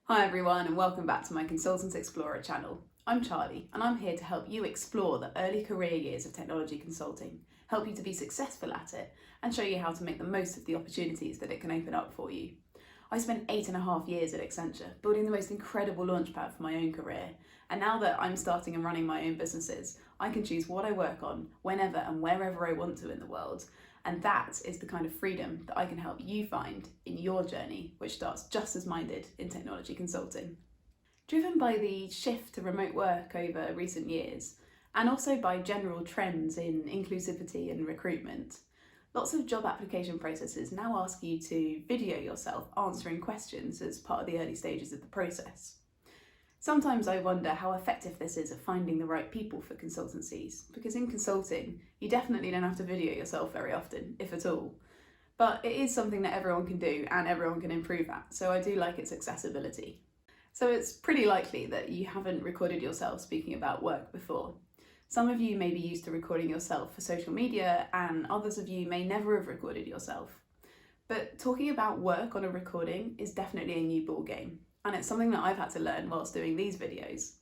Hi everyone and welcome back to my Consultants Explorer channel. I'm Charlie and I'm here to help you explore the early career years of technology consulting, help you to be successful at it and show you how to make the most of the opportunities that it can open up for you. I spent 8.5 years at Accenture building the most incredible launchpad for my own career, and now that I'm starting and running my own businesses, I can choose what I work on whenever and wherever I want to in the world. And that is the kind of freedom that I can help you find in your journey, which starts just as minded in technology consulting. Driven by the shift to remote work over recent years, and also by general trends in inclusivity and recruitment, lots of job application processes now ask you to video yourself answering questions as part of the early stages of the process. Sometimes I wonder how effective this is at finding the right people for consultancies, because in consulting, you definitely don't have to video yourself very often, if at all. But it is something that everyone can do and everyone can improve at, so I do like its accessibility. So it's pretty likely that you haven't recorded yourself speaking about work before. Some of you may be used to recording yourself for social media, and others of you may never have recorded yourself. But talking about work on a recording is definitely a new ballgame. And it's something that I've had to learn whilst doing these videos.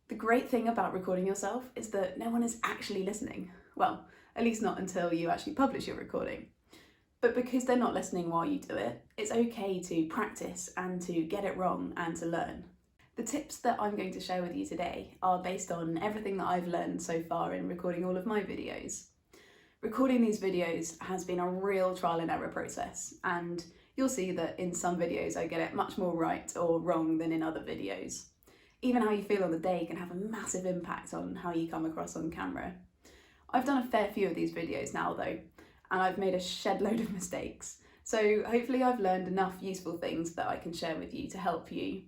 The great thing about recording yourself is that no one is actually listening. Well, at least not until you actually publish your recording. But because they're not listening while you do it, it's okay to practice and to get it wrong and to learn. The tips that I'm going to share with you today are based on everything that I've learned so far in recording all of my videos. Recording these videos has been a real trial and error process, and you'll see that in some videos I get it much more right or wrong than in other videos. Even how you feel on the day can have a massive impact on how you come across on camera. I've done a fair few of these videos now though, and I've made a shed load of mistakes. So hopefully I've learned enough useful things that I can share with you to help you.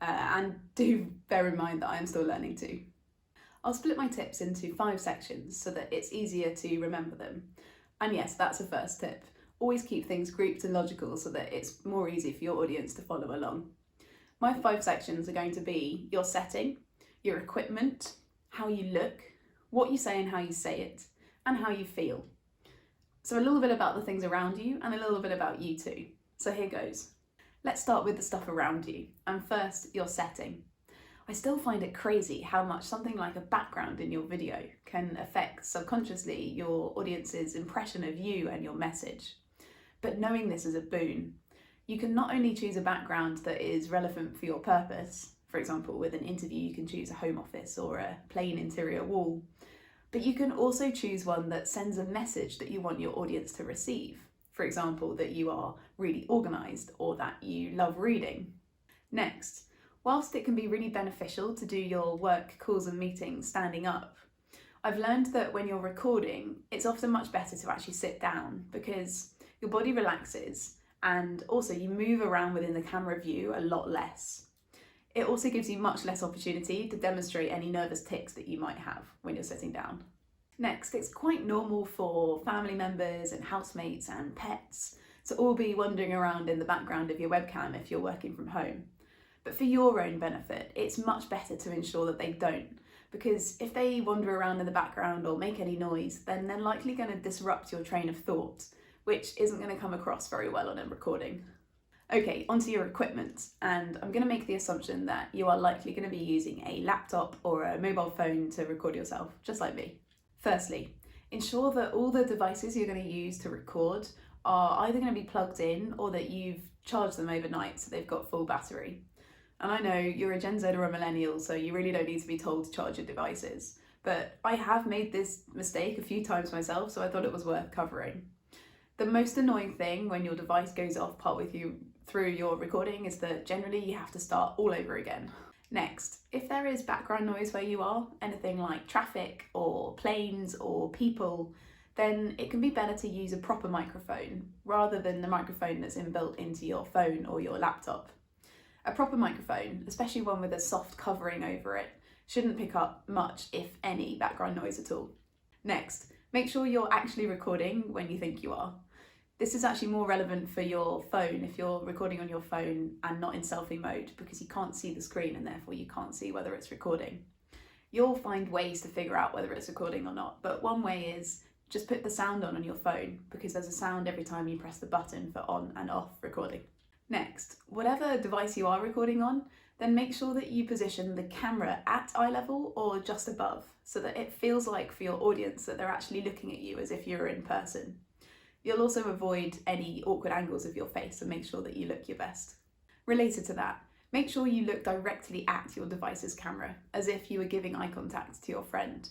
And do bear in mind that I am still learning too. I'll split my tips into 5 sections so that it's easier to remember them. And yes, that's a first tip. Always keep things grouped and logical so that it's more easy for your audience to follow along. My 5 sections are going to be your setting, your equipment, how you look, what you say and how you say it, and how you feel. So a little bit about the things around you and a little bit about you too. So here goes. Let's start with the stuff around you, and first, your setting. I still find it crazy how much something like a background in your video can affect subconsciously your audience's impression of you and your message. But knowing this is a boon. You can not only choose a background that is relevant for your purpose, for example with an interview you can choose a home office or a plain interior wall, but you can also choose one that sends a message that you want your audience to receive. For example, that you are really organised or that you love reading. Next, whilst it can be really beneficial to do your work calls and meetings standing up, I've learned that when you're recording, it's often much better to actually sit down because your body relaxes and also you move around within the camera view a lot less. It also gives you much less opportunity to demonstrate any nervous tics that you might have when you're sitting down. Next, it's quite normal for family members and housemates and pets to all be wandering around in the background of your webcam if you're working from home. But for your own benefit, it's much better to ensure that they don't, because if they wander around in the background or make any noise, then they're likely going to disrupt your train of thought, which isn't going to come across very well on a recording. Okay, onto your equipment, and I'm going to make the assumption that you are likely going to be using a laptop or a mobile phone to record yourself, just like me. Firstly, ensure that all the devices you're going to use to record are either going to be plugged in or that you've charged them overnight so they've got full battery. And I know you're a Gen Z or a millennial, so you really don't need to be told to charge your devices, but I have made this mistake a few times myself, so I thought it was worth covering. The most annoying thing when your device goes off partway through your recording is that generally you have to start all over again. Next, if there is background noise where you are, anything like traffic or planes or people, then it can be better to use a proper microphone rather than the microphone that's inbuilt into your phone or your laptop. A proper microphone, especially one with a soft covering over it, shouldn't pick up much, if any, background noise at all. Next, make sure you're actually recording when you think you are. This is actually more relevant for your phone if you're recording on your phone and not in selfie mode, because you can't see the screen and therefore you can't see whether it's recording. You'll find ways to figure out whether it's recording or not, but one way is just put the sound on your phone, because there's a sound every time you press the button for on and off recording. Next, whatever device you are recording on, then make sure that you position the camera at eye level or just above, so that it feels like for your audience that they're actually looking at you as if you were in person. You'll also avoid any awkward angles of your face and make sure that you look your best. Related to that, make sure you look directly at your device's camera, as if you were giving eye contact to your friend.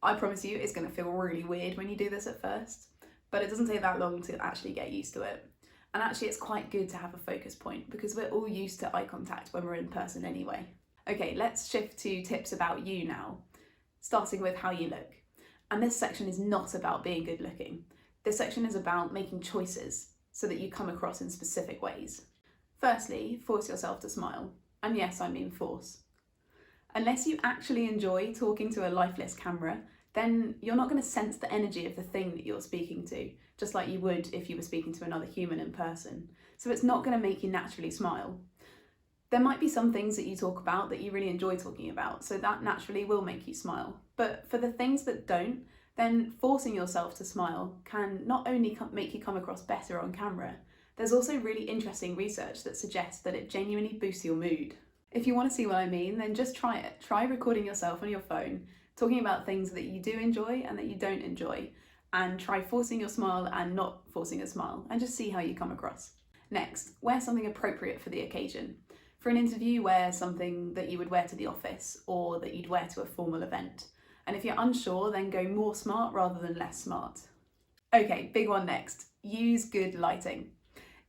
I promise you it's going to feel really weird when you do this at first, but it doesn't take that long to actually get used to it. And actually it's quite good to have a focus point because we're all used to eye contact when we're in person anyway. Okay, let's shift to tips about you now, starting with how you look. And this section is not about being good looking. This section is about making choices so that you come across in specific ways. Firstly, force yourself to smile. And yes, I mean force. Unless you actually enjoy talking to a lifeless camera, then you're not going to sense the energy of the thing that you're speaking to, just like you would if you were speaking to another human in person. So it's not going to make you naturally smile. There might be some things that you talk about that you really enjoy talking about, so that naturally will make you smile. But for the things that don't, then forcing yourself to smile can not only make you come across better on camera, there's also really interesting research that suggests that it genuinely boosts your mood. If you want to see what I mean, then just try it. Try recording yourself on your phone, talking about things that you do enjoy and that you don't enjoy, and try forcing your smile and not forcing a smile, and just see how you come across. Next, wear something appropriate for the occasion. For an interview, wear something that you would wear to the office or that you'd wear to a formal event. And if you're unsure, then go more smart rather than less smart. Okay, big one next. Use good lighting.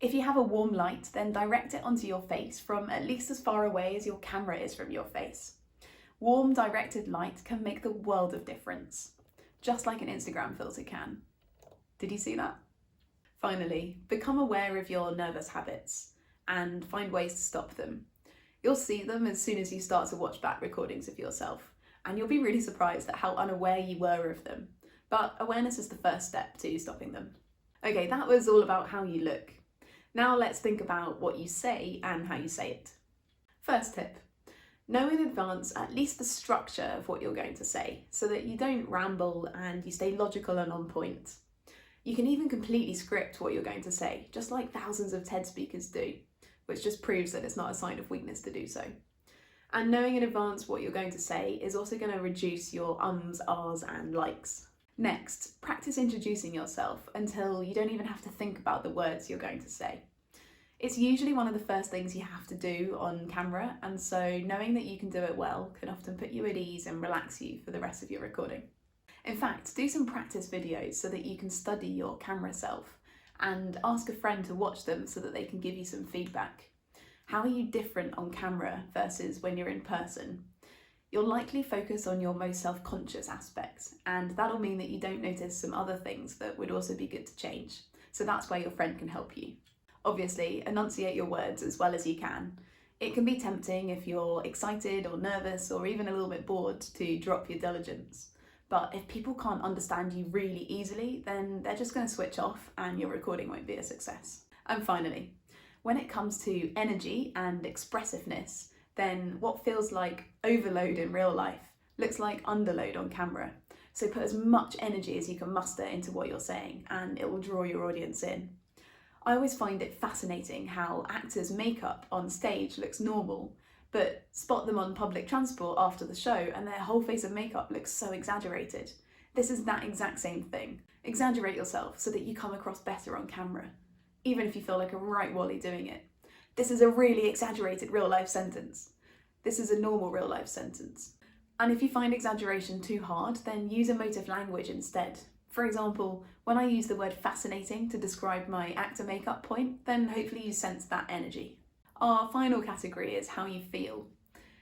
If you have a warm light, then direct it onto your face from at least as far away as your camera is from your face. Warm directed light can make the world of difference, just like an Instagram filter can. Did you see that? Finally, become aware of your nervous habits and find ways to stop them. You'll see them as soon as you start to watch back recordings of yourself, and you'll be really surprised at how unaware you were of them. But awareness is the first step to stopping them. Okay, that was all about how you look. Now let's think about what you say and how you say it. First tip. Know in advance at least the structure of what you're going to say, so that you don't ramble and you stay logical and on point. You can even completely script what you're going to say, just like thousands of TED speakers do, which just proves that it's not a sign of weakness to do so. And knowing in advance what you're going to say is also going to reduce your ums, ahs and likes. Next, practice introducing yourself until you don't even have to think about the words you're going to say. It's usually one of the first things you have to do on camera, and so knowing that you can do it well can often put you at ease and relax you for the rest of your recording. In fact, do some practice videos so that you can study your camera self and ask a friend to watch them so that they can give you some feedback. How are you different on camera versus when you're in person? You'll likely focus on your most self-conscious aspects, and that'll mean that you don't notice some other things that would also be good to change. So that's where your friend can help you. Obviously, enunciate your words as well as you can. It can be tempting if you're excited or nervous or even a little bit bored to drop your diligence. But if people can't understand you really easily, then they're just going to switch off and your recording won't be a success. And finally, when it comes to energy and expressiveness, then what feels like overload in real life looks like underload on camera. So put as much energy as you can muster into what you're saying and it will draw your audience in. I always find it fascinating how actors' makeup on stage looks normal, but spot them on public transport after the show and their whole face of makeup looks so exaggerated. This is that exact same thing. Exaggerate yourself so that you come across better on camera, even if you feel like a right wally doing it. This is a really exaggerated real life sentence. This is a normal real life sentence. And if you find exaggeration too hard, then use emotive language instead. For example, when I use the word fascinating to describe my actor makeup point, then hopefully you sense that energy. Our final category is how you feel.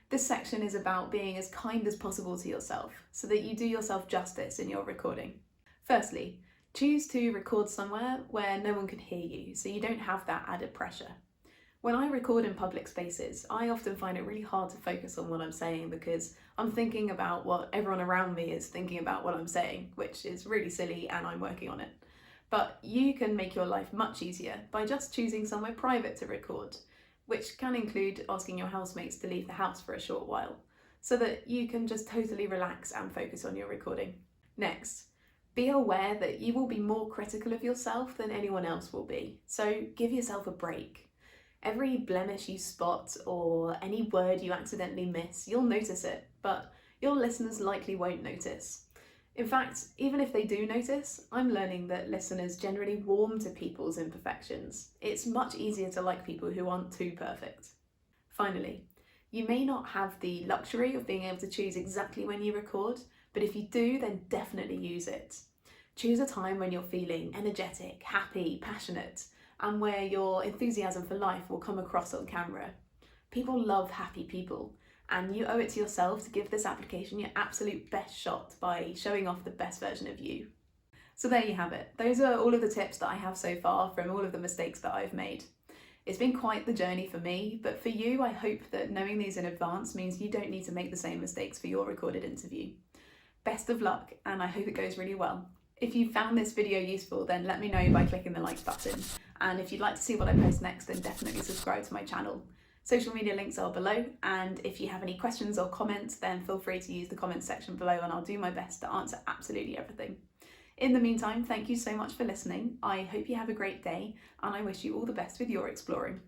This section is about being as kind as possible to yourself so that you do yourself justice in your recording. Firstly, choose to record somewhere where no one can hear you so you don't have that added pressure. When I record in public spaces, I often find it really hard to focus on what I'm saying because I'm thinking about what everyone around me is thinking about what I'm saying, which is really silly and I'm working on it. But you can make your life much easier by just choosing somewhere private to record, which can include asking your housemates to leave the house for a short while, so that you can just totally relax and focus on your recording. Next, be aware that you will be more critical of yourself than anyone else will be, so give yourself a break. Every blemish you spot or any word you accidentally miss, you'll notice it, but your listeners likely won't notice. In fact, even if they do notice, I'm learning that listeners generally warm to people's imperfections. It's much easier to like people who aren't too perfect. Finally, you may not have the luxury of being able to choose exactly when you record, but if you do, then definitely use it. Choose a time when you're feeling energetic, happy, passionate, and where your enthusiasm for life will come across on camera. People love happy people, and you owe it to yourself to give this application your absolute best shot by showing off the best version of you. So there you have it. Those are all of the tips that I have so far from all of the mistakes that I've made. It's been quite the journey for me, but for you, I hope that knowing these in advance means you don't need to make the same mistakes for your recorded interview. Best of luck, and I hope it goes really well. If you found this video useful, then let me know by clicking the like button. And if you'd like to see what I post next, then definitely subscribe to my channel. Social media links are below, and if you have any questions or comments, then feel free to use the comments section below and I'll do my best to answer absolutely everything. In the meantime, thank you so much for listening. I hope you have a great day, and I wish you all the best with your exploring.